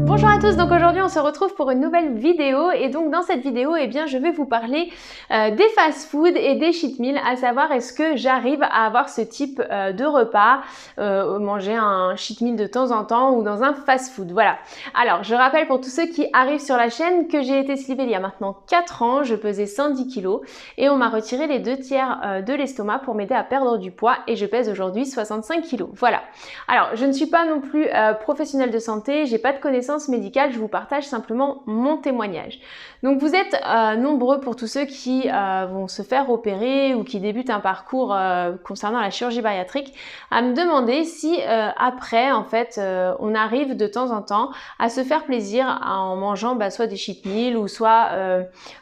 Bonjour à tous, donc aujourd'hui on se retrouve pour une nouvelle vidéo et donc dans cette vidéo je vais vous parler des fast-food et des cheat meals, à savoir est-ce que j'arrive à avoir ce type de repas, manger un cheat meal de temps en temps ou dans un fast-food, voilà. Alors je rappelle pour tous ceux qui arrivent sur la chaîne que j'ai été slivée il y a maintenant 4 ans, je pesais 110 kg et on m'a retiré les 2/3 de l'estomac pour m'aider à perdre du poids et je pèse aujourd'hui 65 kg, voilà. Alors je ne suis pas non plus professionnelle de santé, j'ai pas de connaissances médicale, je vous partage simplement mon témoignage. Donc vous êtes nombreux pour tous ceux qui vont se faire opérer ou qui débutent un parcours concernant la chirurgie bariatrique à me demander si après en fait on arrive de temps en temps à se faire plaisir en mangeant soit des cheat meals ou soit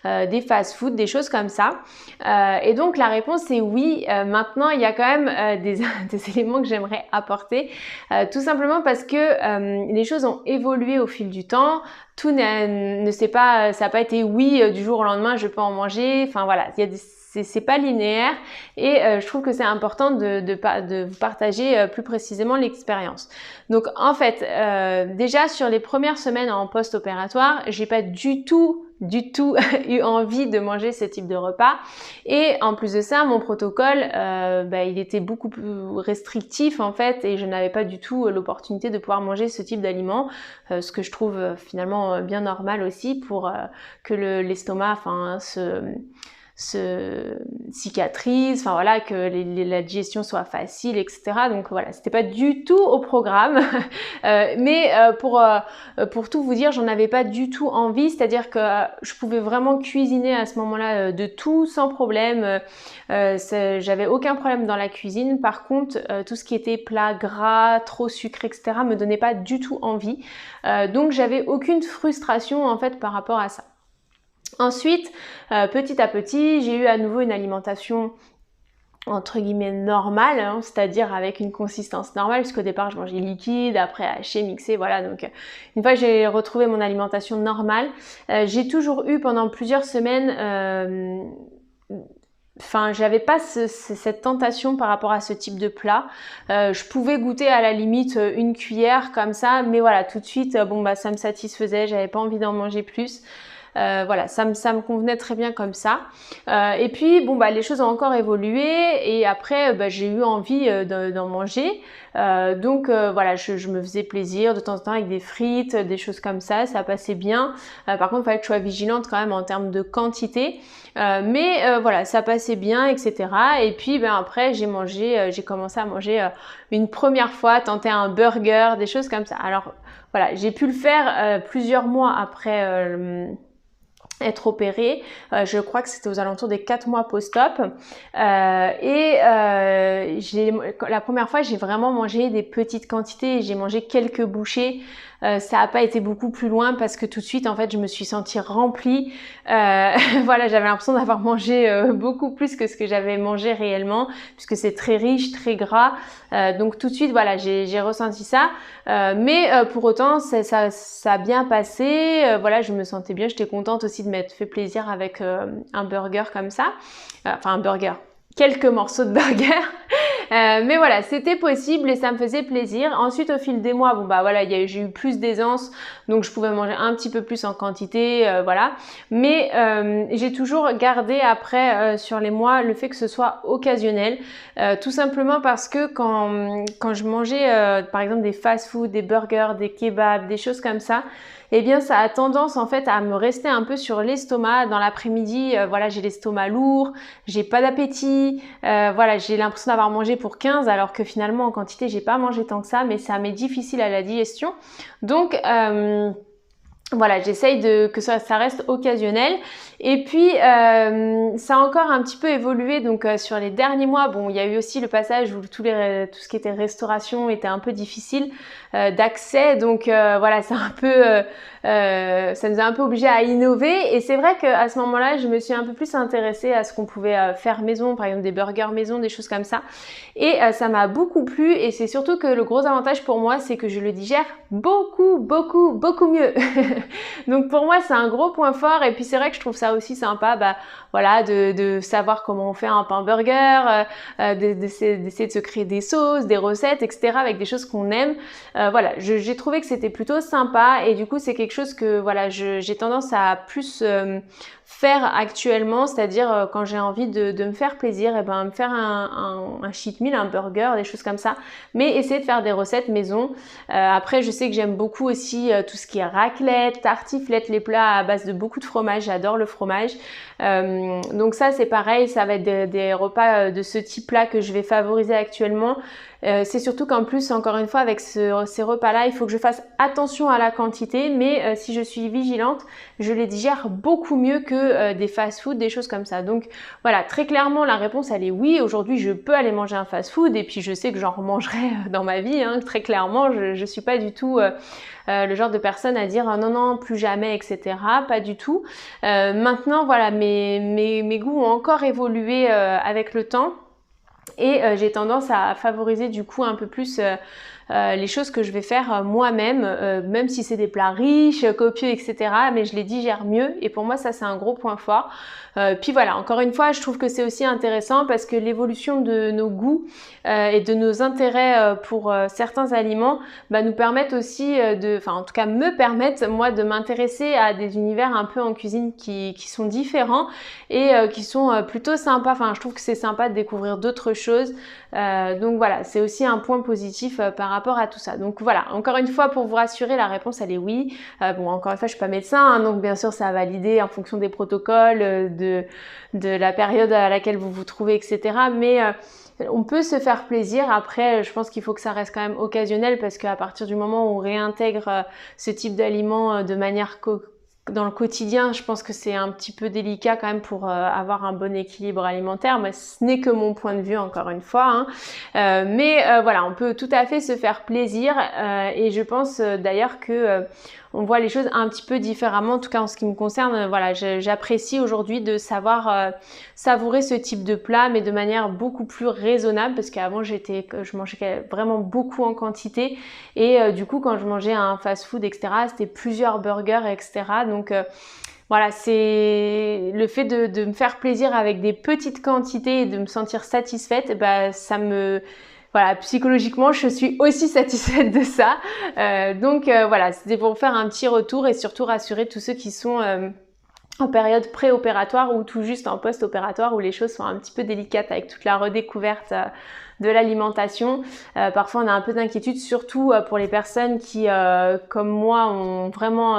des fast-food, des choses comme ça. Et donc la réponse est oui. Maintenant il y a quand même des éléments que j'aimerais apporter, tout simplement parce que les choses ont évolué au fil du temps, tout ça n'a pas été oui du jour au lendemain je peux en manger, enfin voilà, c'est pas linéaire et je trouve que c'est important de vous partager plus précisément l'expérience. Donc en fait, déjà sur les premières semaines en post-opératoire, j'ai pas du tout eu envie de manger ce type de repas et en plus de ça mon protocole il était beaucoup plus restrictif en fait et je n'avais pas du tout l'opportunité de pouvoir manger ce type d'aliments, ce que je trouve finalement bien normal aussi pour que l'estomac se cicatrise, enfin voilà, que la digestion soit facile, etc. Donc voilà, c'était pas du tout au programme, mais pour tout vous dire, j'en avais pas du tout envie, c'est-à-dire que je pouvais vraiment cuisiner à ce moment-là de tout sans problème, j'avais aucun problème dans la cuisine. Par contre, tout ce qui était plat gras, trop sucré, etc. me donnait pas du tout envie, donc j'avais aucune frustration en fait par rapport à ça. Ensuite, petit à petit, j'ai eu à nouveau une alimentation entre guillemets normale, hein, c'est-à-dire avec une consistance normale, puisqu'au départ je mangeais liquide, après haché, mixé, voilà. Donc une fois que j'ai retrouvé mon alimentation normale, j'ai toujours eu pendant plusieurs semaines j'avais pas cette tentation par rapport à ce type de plat. Je pouvais goûter à la limite une cuillère comme ça, mais voilà, tout de suite, ça me satisfaisait, j'avais pas envie d'en manger plus. Voilà, ça me convenait très bien comme ça. Et puis les choses ont encore évolué et après j'ai eu envie d'en manger. Voilà, je me faisais plaisir de temps en temps avec des frites, des choses comme ça passait bien. Par contre, il fallait que je sois vigilante quand même en termes de quantité. Voilà, ça passait bien, etc. Et puis après j'ai commencé à manger une première fois, tenter un burger, des choses comme ça. Alors voilà, j'ai pu le faire plusieurs mois après être opérée, je crois que c'était aux alentours des 4 mois post-op, la première fois j'ai vraiment mangé des petites quantités, j'ai mangé quelques bouchées, ça n'a pas été beaucoup plus loin parce que tout de suite en fait je me suis sentie remplie, voilà, j'avais l'impression d'avoir mangé beaucoup plus que ce que j'avais mangé réellement puisque c'est très riche, très gras, donc tout de suite voilà, j'ai ressenti ça, mais pour autant ça a bien passé, voilà, je me sentais bien, j'étais contente aussi de m'être fait plaisir avec un burger comme ça, enfin un burger, quelques morceaux de burger. Mais voilà, c'était possible et ça me faisait plaisir. Ensuite, au fil des mois, voilà, j'ai eu plus d'aisance, donc je pouvais manger un petit peu plus en quantité, voilà. Mais j'ai toujours gardé après sur les mois le fait que ce soit occasionnel, tout simplement parce que quand je mangeais par exemple des fast-food, des burgers, des kebabs, des choses comme ça, eh bien ça a tendance en fait à me rester un peu sur l'estomac dans l'après-midi. Voilà, j'ai l'estomac lourd, j'ai pas d'appétit, voilà, j'ai l'impression d'avoir mangé pour 15 alors que finalement en quantité j'ai pas mangé tant que ça, mais ça m'est difficile à la digestion. Donc voilà, j'essaye que ça reste occasionnel. Et puis ça a encore un petit peu évolué, donc sur les derniers mois, il y a eu aussi le passage où tout ce qui était restauration était un peu difficile d'accès, donc voilà, ça nous a un peu obligés à innover. Et c'est vrai qu'à ce moment-là, je me suis un peu plus intéressée à ce qu'on pouvait faire maison, par exemple des burgers maison, des choses comme ça. Et ça m'a beaucoup plu, et c'est surtout que le gros avantage pour moi, c'est que je le digère beaucoup mieux. Donc pour moi, c'est un gros point fort. Et puis c'est vrai que je trouve ça aussi sympa, voilà, de savoir comment on fait un pain burger, d'essayer de se créer des sauces, des recettes, etc. avec des choses qu'on aime. Voilà, j'ai trouvé que c'était plutôt sympa et du coup c'est quelque chose que voilà, j'ai tendance à plus faire actuellement, c'est-à-dire quand j'ai envie de me faire plaisir, et me faire un cheat meal, un burger, des choses comme ça, mais essayer de faire des recettes maison. Après, je sais que j'aime beaucoup aussi tout ce qui est raclette, tartiflette, les plats à base de beaucoup de fromage, j'adore le fromage. Donc ça c'est pareil, ça va être des repas de ce type-là que je vais favoriser actuellement. C'est surtout qu'en plus, encore une fois, avec ces repas-là, il faut que je fasse attention à la quantité, mais si je suis vigilante, je les digère beaucoup mieux que des fast-food, des choses comme ça. Donc voilà, très clairement, la réponse, elle est oui. Aujourd'hui, je peux aller manger un fast-food et puis je sais que j'en remangerai dans ma vie, hein, très clairement. Je suis pas du tout le genre de personne à dire non, non, plus jamais, etc. Pas du tout. Maintenant, voilà, mes goûts ont encore évolué avec le temps. Et j'ai tendance à favoriser du coup un peu plus les choses que je vais faire moi-même, même si c'est des plats riches, copieux, etc. Mais je les digère mieux et pour moi ça c'est un gros point fort. Puis voilà, encore une fois, je trouve que c'est aussi intéressant parce que l'évolution de nos goûts et de nos intérêts pour certains aliments nous permettent aussi en tout cas me permettent moi de m'intéresser à des univers un peu en cuisine qui sont différents et qui sont plutôt sympas. Enfin, je trouve que c'est sympa de découvrir d'autres choses. Donc voilà, c'est aussi un point positif par rapport à tout ça. Donc voilà, encore une fois, pour vous rassurer, la réponse elle est oui. Bon, encore une fois, je suis pas médecin, hein, donc bien sûr, ça a validé en fonction des protocoles, de la période à laquelle vous vous trouvez, etc. Mais on peut se faire plaisir. Après, je pense qu'il faut que ça reste quand même occasionnel parce qu'à partir du moment où on réintègre ce type d'aliments de manière dans le quotidien, je pense que c'est un petit peu délicat quand même pour avoir un bon équilibre alimentaire, mais ce n'est que mon point de vue encore une fois, hein. Mais voilà, on peut tout à fait se faire plaisir et je pense d'ailleurs que on voit les choses un petit peu différemment, en tout cas en ce qui me concerne. Voilà, j'apprécie aujourd'hui de savoir savourer ce type de plat, mais de manière beaucoup plus raisonnable, parce qu'avant je mangeais vraiment beaucoup en quantité, et du coup quand je mangeais un fast-food, etc., c'était plusieurs burgers, etc. Donc voilà, c'est le fait de me faire plaisir avec des petites quantités et de me sentir satisfaite, ça me... Voilà, psychologiquement, je suis aussi satisfaite de ça. Donc voilà, c'était pour faire un petit retour et surtout rassurer tous ceux qui sont en période préopératoire ou tout juste en post-opératoire où les choses sont un petit peu délicates avec toute la redécouverte de l'alimentation. Parfois, on a un peu d'inquiétude, surtout pour les personnes qui, comme moi, ont vraiment...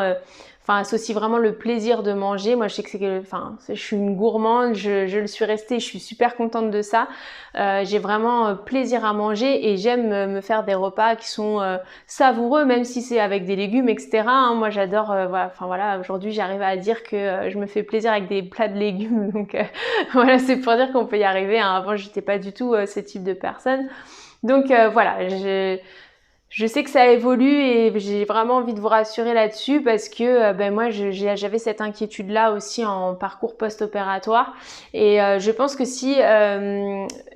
associe vraiment le plaisir de manger. Moi, je sais que je suis une gourmande, je le suis restée, je suis super contente de ça. J'ai vraiment plaisir à manger et j'aime me faire des repas qui sont savoureux, même si c'est avec des légumes, etc. Hein. Moi, j'adore, voilà, aujourd'hui, j'arrive à dire que je me fais plaisir avec des plats de légumes. Donc, voilà, c'est pour dire qu'on peut y arriver. Hein. Avant, j'étais pas du tout ce type de personne. Donc, voilà, je sais que ça évolue et j'ai vraiment envie de vous rassurer là-dessus parce que moi j'avais cette inquiétude-là aussi en parcours post-opératoire et je pense que si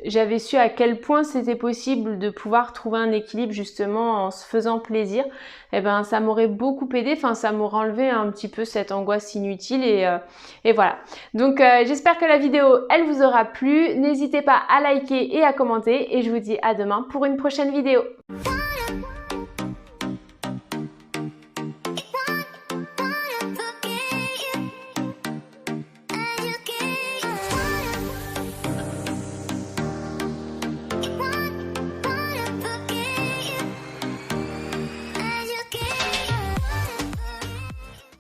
j'avais su à quel point c'était possible de pouvoir trouver un équilibre justement en se faisant plaisir, ça m'aurait beaucoup aidé, ça m'aurait enlevé un petit peu cette angoisse inutile et voilà. Donc j'espère que la vidéo elle vous aura plu, n'hésitez pas à liker et à commenter et je vous dis à demain pour une prochaine vidéo.